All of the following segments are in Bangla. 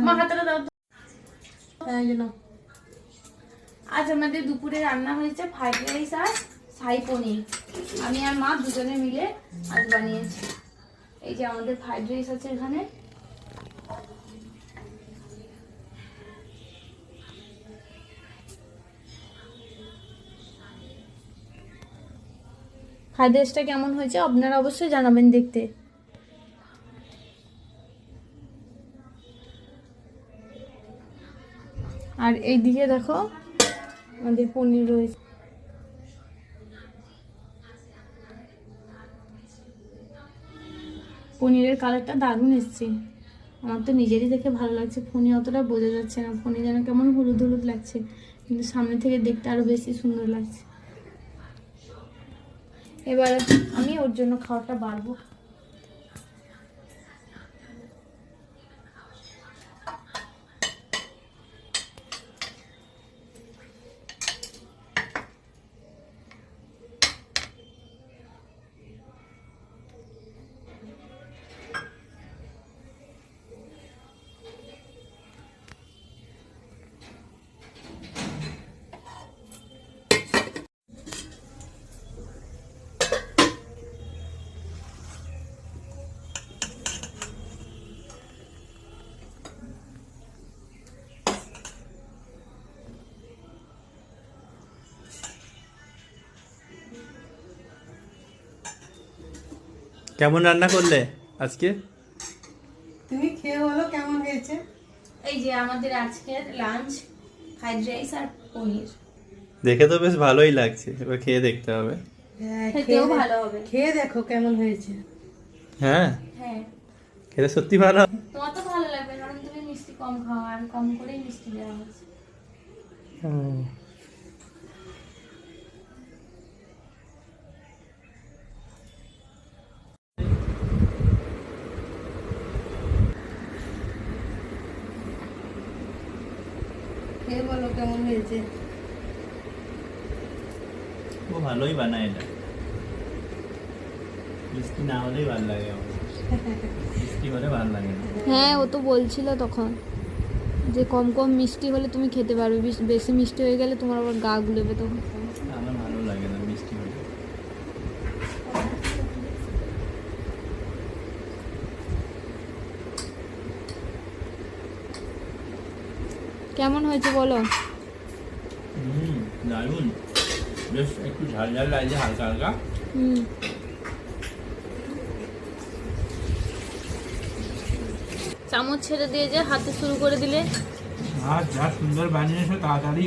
মা হাতটা দাও তো। আজ আমাদের দুপুরে রান্না হয়েছে ফ্রাইড রাইস আর শাহী পনির। আমি আর মা দুজনে মিলে আজ বানিয়েছি। এই যে আমাদের ফ্রাইড রাইস আছে এখানে, ফ্রাইড রাইসটা কেমন হয়েছে আপনারা অবশ্যই জানাবেন দেখতে। আর এইদিকে দেখো আমাদের পনির রয়েছে। পনিরের কালারটা দারুণ এসছে, আমার তো নিজেরই দেখে ভালো লাগছে। ফোনে অতটা বোঝা যাচ্ছে না, ফোনে যেন কেমন হলুদ হলুদ লাগছে, কিন্তু সামনে থেকে দেখতে আরো বেশি সুন্দর লাগছে। এবার আমি ওর জন্য খাওয়াটা বাড়বো। কেমন রান্না করলে আজকে? তুমি খেয়ে বলো কেমন হয়েছে। এই যে আমাদের আজকের লাঞ্চ ফ্রাইড রাইস আর পনির। দেখে তো বেশ ভালোই লাগছে, এবার খেয়ে দেখতে হবে। হ্যাঁ, খেতেও ভালো হবে। খেয়ে দেখো কেমন হয়েছে। হ্যাঁ, হ্যাঁ, খেতে সত্যি ভালো। তোমার তো ভালো লাগবে কারণ তুমি মিষ্টি কম খাও, আর কম করেই মিষ্টি দেওয়া হয়েছে। হুম। খেয়ে বলো কেমন হয়েছে। ও ভালোই বানায় এটা, মিষ্টি না হলেই ভালো লাগে আমার, মিষ্টি হলে ভালো লাগে না। হ্যাঁ, ও তো বলছিল তখন যে কম কম মিষ্টি হলে তুমি খেতে পারবে, বেশি মিষ্টি হয়ে গেলে তোমার আবার গা গুলোবে তখন। আমার ভালো লাগে না মিষ্টি হলে। কেমন হয়েছে বলো? দারুন, বেশ একটু ঝাল ঝাল লাগছে হালকা হালকা। চামচ ছেড়ে দিয়ে যে হাতে শুরু করে দিলে। আর যা সুন্দর বানিয়েছো তাড়াতাড়ি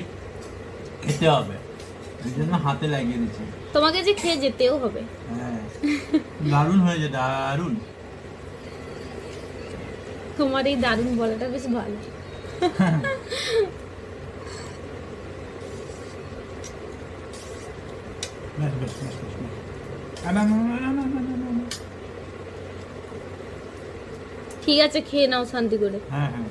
খেতে হবে, এই জন্য হাতে লাগিয়ে দিচ্ছি। তোমাকে যে খেয়ে যেতেও হবে। হ্যাঁ, দারুণ হয়েছে, দারুণ। তোমার এই দারুণ বলাটা বেশ ভালো। বেশ বেশ বেশ বেশ বেশ। ঠিক আছে, খেয়ে নাও শান্তি করে। হ্যাঁ হ্যাঁ।